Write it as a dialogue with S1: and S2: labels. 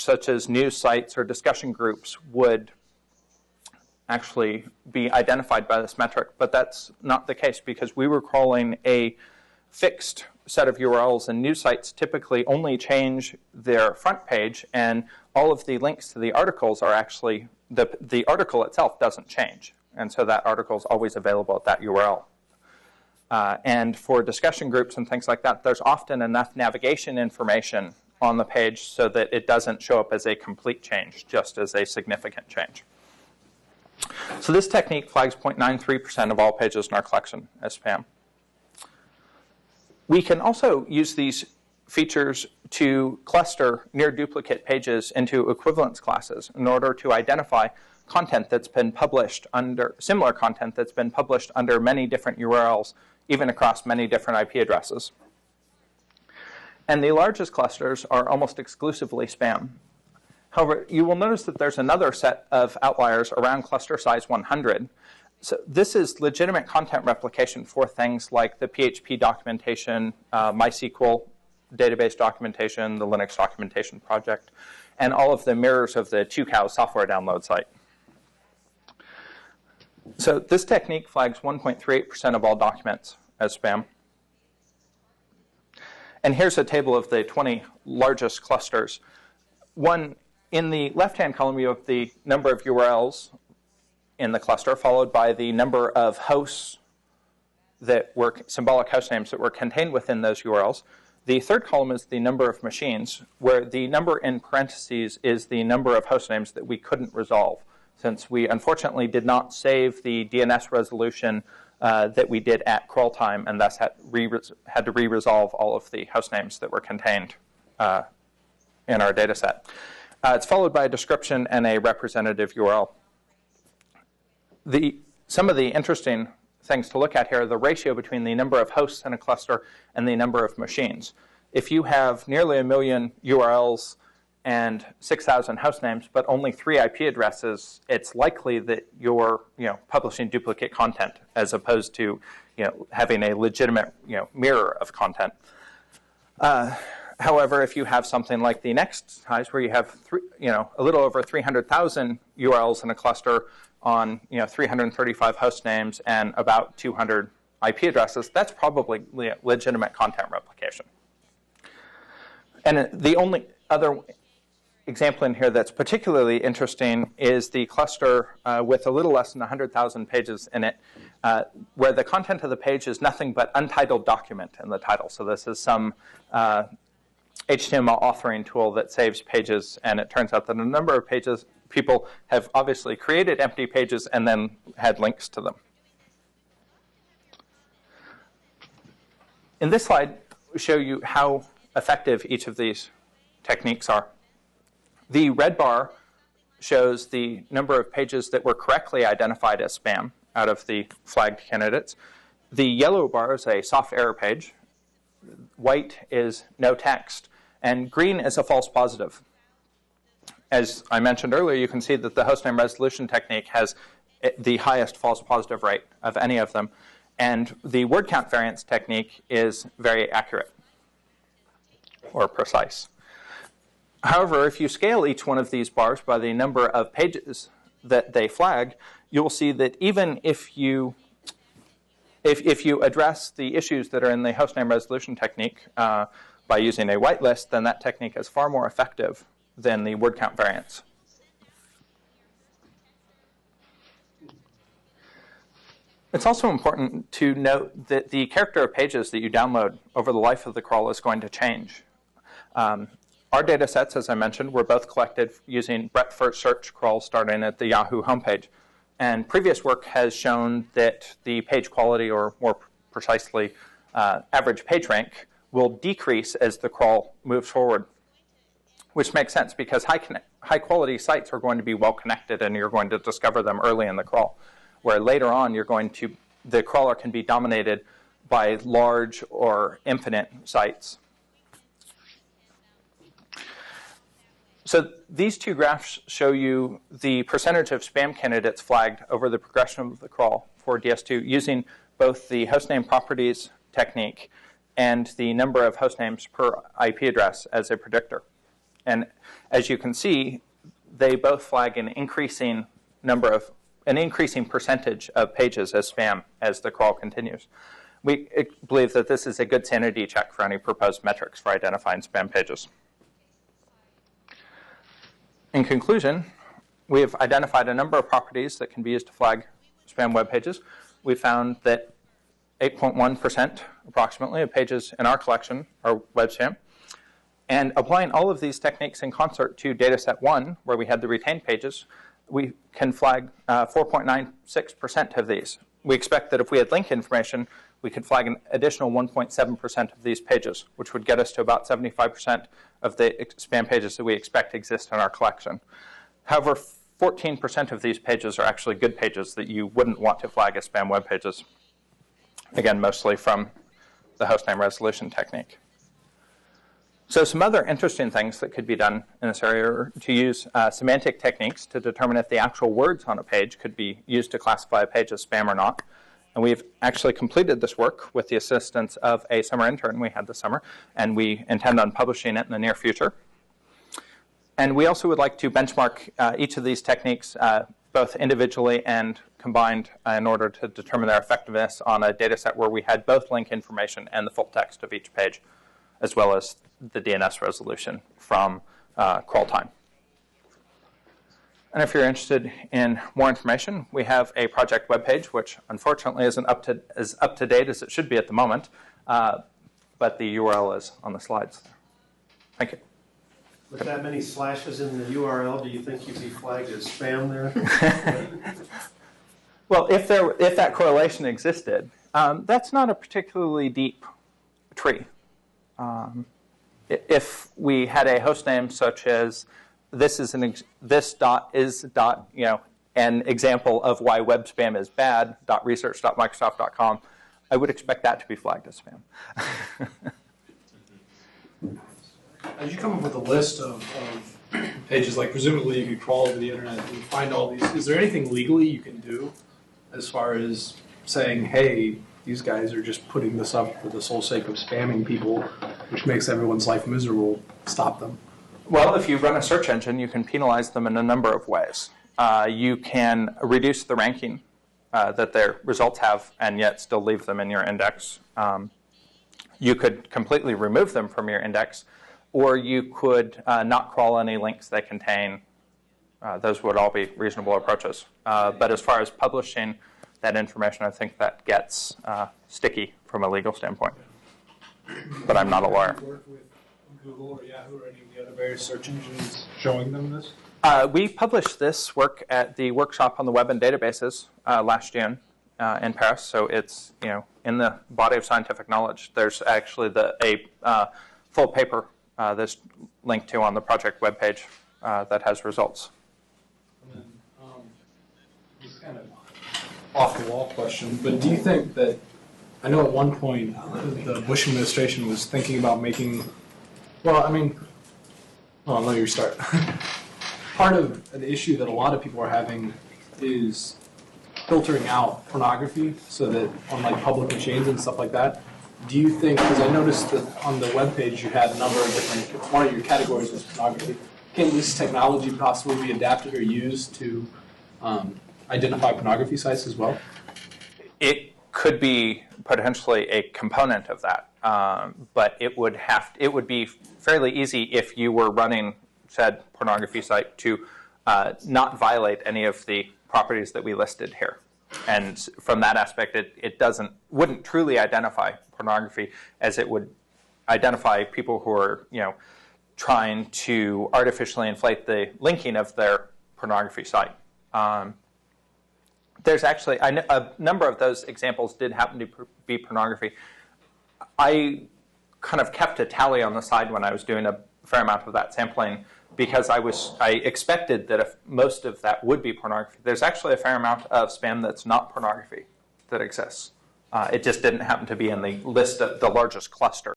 S1: such as news sites or discussion groups, would actually be identified by this metric. But that's not the case, because we were crawling a fixed set of URLs, and news sites typically only change their front page, and all of the links to the articles are actually, the article itself doesn't change. And so that article is always available at that URL. And for discussion groups and things like that, there's often enough navigation information on the page so that it doesn't show up as a complete change, just as a significant change. So this technique flags 0.93% of all pages in our collection as spam. We can also use these features to cluster NearDuplicate pages into equivalence classes in order to identify content that's been published under, similar content that's been published under many different URLs, even across many different IP addresses. And the largest clusters are almost exclusively spam. However, you will notice that there's another set of outliers around cluster size 100. So this is legitimate content replication for things like the PHP documentation, MySQL database documentation, the Linux documentation project, and all of the mirrors of the 2Cow software download site. So this technique flags 1.38% of all documents as spam. And here's a table of the 20 largest clusters. One, in the left-hand column, you have the number of URLs in the cluster, followed by the number of hosts that were symbolic host names that were contained within those URLs. The third column is the number of machines, where the number in parentheses is the number of host names that we couldn't resolve, since we unfortunately did not save the DNS resolution that we did at crawl time, and thus had to re-resolve all of the host names that were contained in our data set. It's followed by a description and a representative URL. Some of the interesting things to look at here are the ratio between the number of hosts in a cluster and the number of machines. If you have nearly 1 million URLs and 6,000 host names, but only 3 IP addresses, it's likely that you're publishing duplicate content as opposed to having a legitimate mirror of content. However, if you have something like the next size, where you have a little over 300,000 URLs in a cluster on 335 host names and about 200 IP addresses, that's probably legitimate content replication. And the only other example in here that's particularly interesting is the cluster with a little less than 100,000 pages in it, where the content of the page is nothing but untitled document in the title. So this is some HTML authoring tool that saves pages, and it turns out that a number of people have obviously created empty pages and then had links to them. In this slide, we show you how effective each of these techniques are. The red bar shows the number of pages that were correctly identified as spam out of the flagged candidates. The yellow bar is a soft error page. White is no text. And green is a false positive. As I mentioned earlier, you can see that the hostname resolution technique has the highest false positive rate of any of them. And the word count variance technique is very accurate or precise. However, if you scale each one of these bars by the number of pages that they flag, you'll see that even if you address the issues that are in the hostname resolution technique by using a whitelist, then that technique is far more effective than the word count variance. It's also important to note that the character of pages that you download over the life of the crawl is going to change. Our data sets, as I mentioned, were both collected using breadth first search crawls starting at the Yahoo homepage. And previous work has shown that the page quality, or more precisely, average page rank, will decrease as the crawl moves forward, which makes sense because high quality sites are going to be well connected and you're going to discover them early in the crawl, where later on the crawler can be dominated by large or infinite sites. So these two graphs show you the percentage of spam candidates flagged over the progression of the crawl for DS2 using both the hostname properties technique and the number of host names per IP address as a predictor. And as you can see, they both flag an increasing percentage of pages as spam as the crawl continues. We believe that this is a good sanity check for any proposed metrics for identifying spam pages. In conclusion, we have identified a number of properties that can be used to flag spam web pages. We found that 8.1% approximately of pages in our collection are web spam. And applying all of these techniques in concert to dataset 1, where we had the retained pages, we can flag 4.96% of these. We expect that if we had link information, we could flag an additional 1.7% of these pages, which would get us to about 75% of the spam pages that we expect exist in our collection. However, 14% of these pages are actually good pages that you wouldn't want to flag as spam web pages. Again, mostly from the hostname resolution technique. So some other interesting things that could be done in this area are to use semantic techniques to determine if the actual words on a page could be used to classify a page as spam or not. And we've actually completed this work with the assistance of a summer intern we had this summer, and we intend on publishing it in the near future. And we also would like to benchmark each of these techniques both individually and combined in order to determine their effectiveness on a data set where we had both link information and the full text of each page, as well as the DNS resolution from crawl time. And if you're interested in more information, we have a project webpage, which unfortunately isn't as up to date as it should be at the moment, but the URL is on the slides. Thank you.
S2: With that many slashes in the URL, do you think you'd be flagged as spam there?
S1: Well, if that correlation existed, that's not a particularly deep tree. If we had a host name such as this dot is dot, an example of why web spam is bad, .research.microsoft.com, I would expect that to be flagged as spam.
S3: As you come up with a list of pages, like presumably if you crawl over the internet and find all these, is there anything legally you can do as far as saying, hey, these guys are just putting this up for the sole sake of spamming people, which makes everyone's life miserable, stop them?
S1: Well, if you run a search engine, you can penalize them in a number of ways. You can reduce the ranking that their results have and yet still leave them in your index. You could completely remove them from your index, or you could not crawl any links they contain. Those would all be reasonable approaches. But as far as publishing that information, I think that gets sticky from a legal standpoint. But I'm not a lawyer.
S3: Work with Google or Yahoo or any of the other various search engines showing them this?
S1: We published this work at the workshop on the web and databases last June in Paris. So it's in the body of scientific knowledge. There's actually a full paper that's linked to on the project webpage that has results.
S3: And then, this is kind of off-the-wall question, but do you think that, I know at one point the Bush administration was thinking about making, I'll let you start. Part of an issue that a lot of people are having is filtering out pornography so that on like public machines and stuff like that. Do you think, because I noticed that on the web page you had a number of different, one of your categories was pornography. Can this technology possibly be adapted or used to identify pornography sites as well?
S1: It could be potentially a component of that, but it would be fairly easy if you were running said pornography site to not violate any of the properties that we listed here. And from that aspect, it wouldn't truly identify pornography as it would identify people who are trying to artificially inflate the linking of their pornography site. There's actually a number of those examples did happen to be pornography. I kind of kept a tally on the side when I was doing a fair amount of that sampling because I expected that if most of that would be pornography. There's actually a fair amount of spam that's not pornography that exists. It just didn't happen to be in the list of the largest cluster.